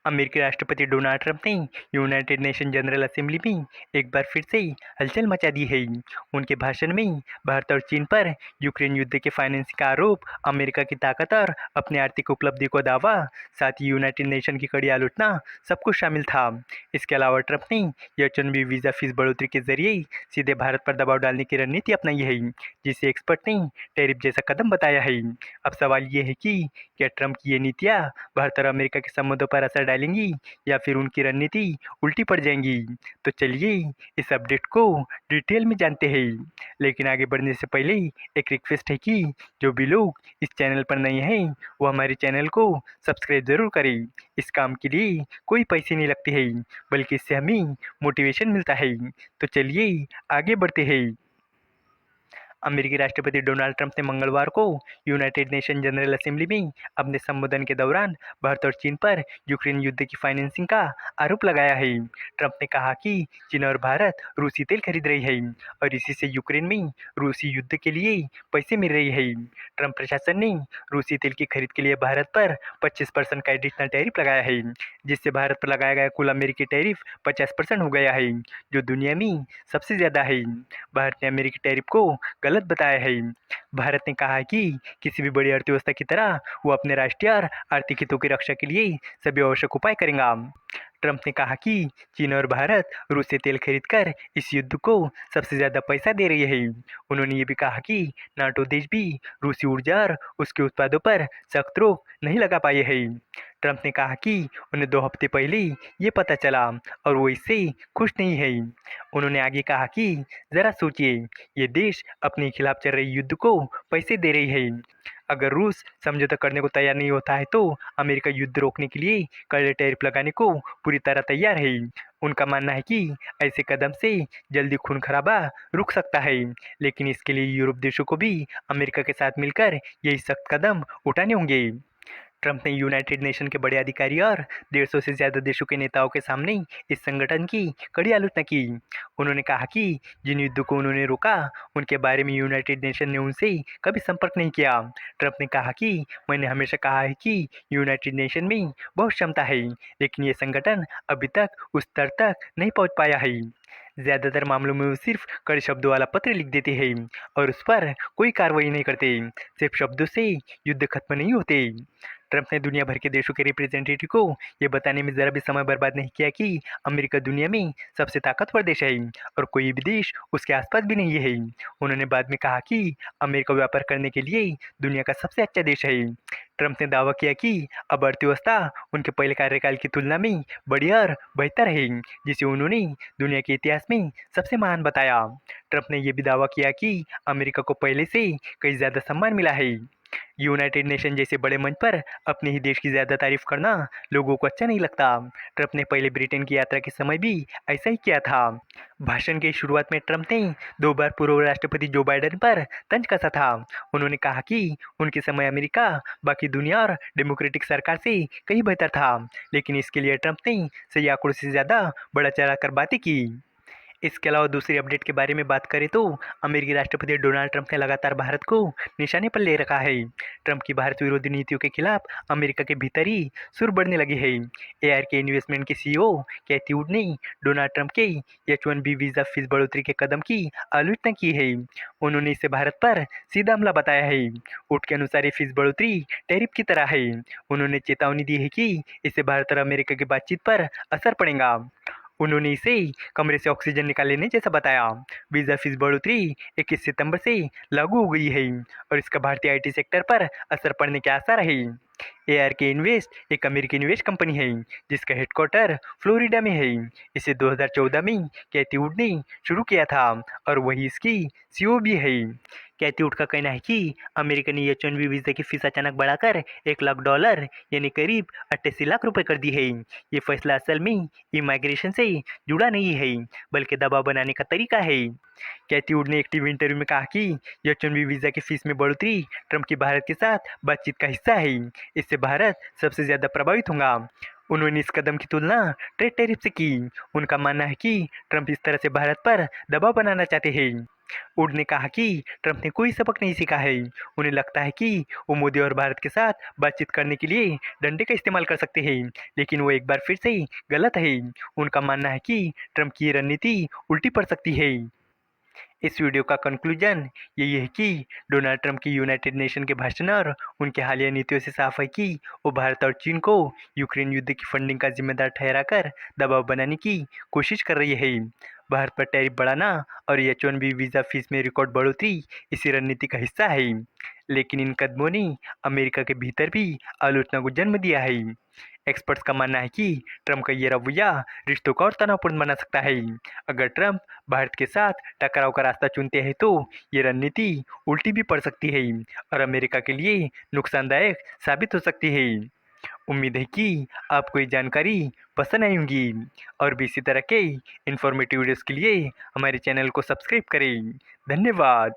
अमेरिकी राष्ट्रपति Donald Trump ने यूनाइटेड नेशन जनरल असेंबली में एक बार फिर से हलचल मचा दी है। उनके भाषण में भारत और चीन पर यूक्रेन युद्ध के फाइनेंसिंग का आरोप, अमेरिका की ताकत और अपनी आर्थिक उपलब्धि को दावा, साथ ही यूनाइटेड नेशन की कड़ी आलोचना सब कुछ शामिल था। इसके अलावा ट्रंप ने H-1B वीज़ा फीस बढ़ोतरी के जरिए सीधे भारत पर दबाव डालने की रणनीति अपनाई है, जिसे एक्सपर्ट ने टैरिफ जैसा कदम बताया है। अब सवाल ये है कि क्या ट्रंप की ये नीतियाँ भारत और अमेरिका के संबंधों पर असर डालेंगी या फिर उनकी रणनीति उल्टी पड़ जाएंगी। तो चलिए इस अपडेट को डिटेल में जानते हैं। लेकिन आगे बढ़ने से पहले एक रिक्वेस्ट है कि जो भी लोग इस चैनल पर नए हैं वो हमारे चैनल को सब्सक्राइब जरूर करें। इस काम के लिए कोई पैसे नहीं लगते हैं, बल्कि इससे हमें मोटिवेशन मिलता है। तो चलिए आगे बढ़ते हैं। अमेरिकी राष्ट्रपति डोनाल्ड ट्रंप ने मंगलवार को यूनाइटेड नेशन जनरल असेंबली में अपने संबोधन के दौरान भारत और चीन पर यूक्रेन युद्ध की फाइनेंसिंग का आरोप लगाया है। ट्रंप ने कहा कि चीन और भारत रूसी तेल खरीद रही है और इसी से यूक्रेन में रूसी युद्ध के लिए पैसे मिल रहे हैं। ट्रंप प्रशासन ने रूसी तेल की खरीद के लिए भारत पर 25% का एडिशनल टैरिफ लगाया है, जिससे भारत पर लगाया गया कुल अमेरिकी टैरिफ 50% हो गया है, जो दुनिया में सबसे ज़्यादा है। भारत ने अमेरिकी टैरिफ को गलत बताया है। भारत ने कहा है कि किसी भी बड़ी अर्थव्यवस्था की तरह वो अपने राष्ट्रीय और आर्थिक हितों की रक्षा के लिए सभी आवश्यक उपाय करेगा। ट्रंप ने कहा कि चीन और भारत रूस से तेल खरीदकर इस युद्ध को सबसे ज़्यादा पैसा दे रही है। उन्होंने ये भी कहा कि नाटो देश भी रूसी ऊर्जा और उसके उत्पादों पर सख्त रोक नहीं लगा पाए हैं। ट्रंप ने कहा कि उन्हें 2 हफ्ते पहले ये पता चला और वो इससे खुश नहीं है। उन्होंने आगे कहा कि ज़रा सोचिए, ये देश अपने खिलाफ चल रहे युद्ध को पैसे दे रही है। अगर रूस समझौता करने को तैयार नहीं होता है तो अमेरिका युद्ध रोकने के लिए कड़े टैरिफ लगाने को पूरी तरह तैयार है। उनका मानना है कि ऐसे कदम से जल्दी खून खराबा रुक सकता है, लेकिन इसके लिए यूरोप देशों को भी अमेरिका के साथ मिलकर यही सख्त कदम उठाने होंगे। ट्रंप ने यूनाइटेड नेशन के बड़े अधिकारी और 150 से ज़्यादा देशों के नेताओं के सामने इस संगठन की कड़ी आलोचना की। उन्होंने कहा कि जिन युद्धों को उन्होंने रोका उनके बारे में यूनाइटेड नेशन ने उनसे कभी संपर्क नहीं किया। ट्रंप ने कहा कि मैंने हमेशा कहा है कि यूनाइटेड नेशन में बहुत क्षमता है, लेकिन ये संगठन अभी तक उस स्तर तक नहीं पहुँच पाया है। ज़्यादातर मामलों में वो सिर्फ कड़े शब्दों वाला पत्र लिख देते हैं और उस पर कोई कार्रवाई नहीं करते। सिर्फ शब्दों से युद्ध खत्म नहीं होते। ट्रंप ने दुनिया भर के देशों के रिप्रेजेंटेटिव को ये बताने में ज़रा भी समय बर्बाद नहीं किया कि अमेरिका दुनिया में सबसे ताकतवर देश है और कोई भी देश उसके आसपास भी नहीं है। उन्होंने बाद में कहा कि अमेरिका व्यापार करने के लिए दुनिया का सबसे अच्छा देश है। ट्रंप ने दावा किया कि अब अर्थव्यवस्था उनके पहले कार्यकाल की तुलना में बड़ी और बेहतर है, जिसे उन्होंने दुनिया के इतिहास में सबसे महान बताया। ट्रंप ने यह भी दावा किया कि अमेरिका को पहले से कई ज़्यादा सम्मान मिला है। यूनाइटेड नेशन जैसे बड़े मंच पर अपने ही देश की ज़्यादा तारीफ करना लोगों को अच्छा नहीं लगता। ट्रंप ने पहले ब्रिटेन की यात्रा के समय भी ऐसा ही किया था। भाषण की शुरुआत में ट्रंप ने 2 बार पूर्व राष्ट्रपति जो बाइडेन पर तंज कसा था। उन्होंने कहा कि उनके समय अमेरिका बाकी दुनिया और डेमोक्रेटिक सरकार से कहीं बेहतर था, लेकिन इसके लिए ट्रंप ने सही आंकड़ों से ज़्यादा बढ़ा चढ़ाकर बातें की। इसके अलावा दूसरी अपडेट के बारे में बात करें तो अमेरिकी राष्ट्रपति डोनाल्ड ट्रंप ने लगातार भारत को निशाने पर ले रखा है। ट्रंप की भारत विरोधी नीतियों के खिलाफ अमेरिका के भीतर ही सुर बढ़ने लगी है। ARK इन्वेस्टमेंट के CEO कैथी वुड ने डोनाल्ड ट्रंप के H-1B वीज़ा फीस बढ़ोतरी के कदम की आलोचना की है। उन्होंने इसे भारत पर सीधा हमला बताया है। वुड के अनुसार ये फीस बढ़ोतरी टैरिफ की तरह है। उन्होंने चेतावनी दी है कि इससे भारत और अमेरिका की बातचीत पर असर पड़ेगा। उन्होंने इसे कमरे से ऑक्सीजन निकाल लेने जैसा बताया। वीज़ा फीस बढ़ोतरी 21 सितंबर से लागू हो गई है और इसका भारतीय IT सेक्टर पर असर पड़ने के आसार है। ARK इन्वेस्ट एक अमेरिकी निवेश कंपनी है जिसका हेडक्वार्टर फ्लोरिडा में है। इसे 2014 में कैथी वुड ने शुरू किया था और वही इसकी CEO भी है। कैथी वुड का कहना है कि अमेरिका ने H-1B वीज़ा की फीस अचानक बढ़ाकर $1 लाख यानी करीब 88 लाख रुपए कर दी है। ये फैसला असल में इमाइग्रेशन से जुड़ा नहीं है, बल्कि दबाव बनाने का तरीका है। कैथी वुड ने एक टीवी इंटरव्यू में कहा कि H-1B वीज़ा की फीस में बढ़ोतरी ट्रंप की भारत के साथ बातचीत का हिस्सा है। इससे भारत सबसे ज़्यादा प्रभावित होगा। उन्होंने इस कदम की तुलना ट्रेड टैरिफ से की। उनका मानना है कि ट्रंप इस तरह से भारत पर दबाव बनाना चाहते हैं। वुड ने कहा कि ट्रंप ने कोई सबक नहीं सीखा है। उन्हें लगता है कि वो मोदी और भारत के साथ बातचीत करने के लिए डंडे का इस्तेमाल कर सकते हैं, लेकिन वो एक बार फिर से गलत है। उनका मानना है कि ट्रंप की ये रणनीति उल्टी पड़ सकती है। इस वीडियो का कंक्लूजन यही है कि डोनाल्ड ट्रंप की यूनाइटेड नेशन के भाषण और उनके हालिया नीतियों से साफ है कि वो भारत और चीन को यूक्रेन युद्ध की फंडिंग का जिम्मेदार ठहराकर दबाव बनाने की कोशिश कर रही है। भारत पर टैरिफ बढ़ाना और H-1B वीज़ा फीस में रिकॉर्ड बढ़ोतरी इसी रणनीति का हिस्सा है। लेकिन इन कदमों ने अमेरिका के भीतर भी आलोचना को जन्म दिया है। एक्सपर्ट्स का मानना है कि ट्रंप का ये रवैया रिश्तों को और तनावपूर्ण बना सकता है। अगर ट्रंप भारत के साथ टकराव का रास्ता चुनते हैं तो ये रणनीति उल्टी भी पड़ सकती है और अमेरिका के लिए नुकसानदायक साबित हो सकती है। उम्मीद है कि आपको ये जानकारी पसंद आई होगी और भी इसी तरह के इन्फॉर्मेटिव वीडियोस के लिए हमारे चैनल को सब्सक्राइब करें। धन्यवाद।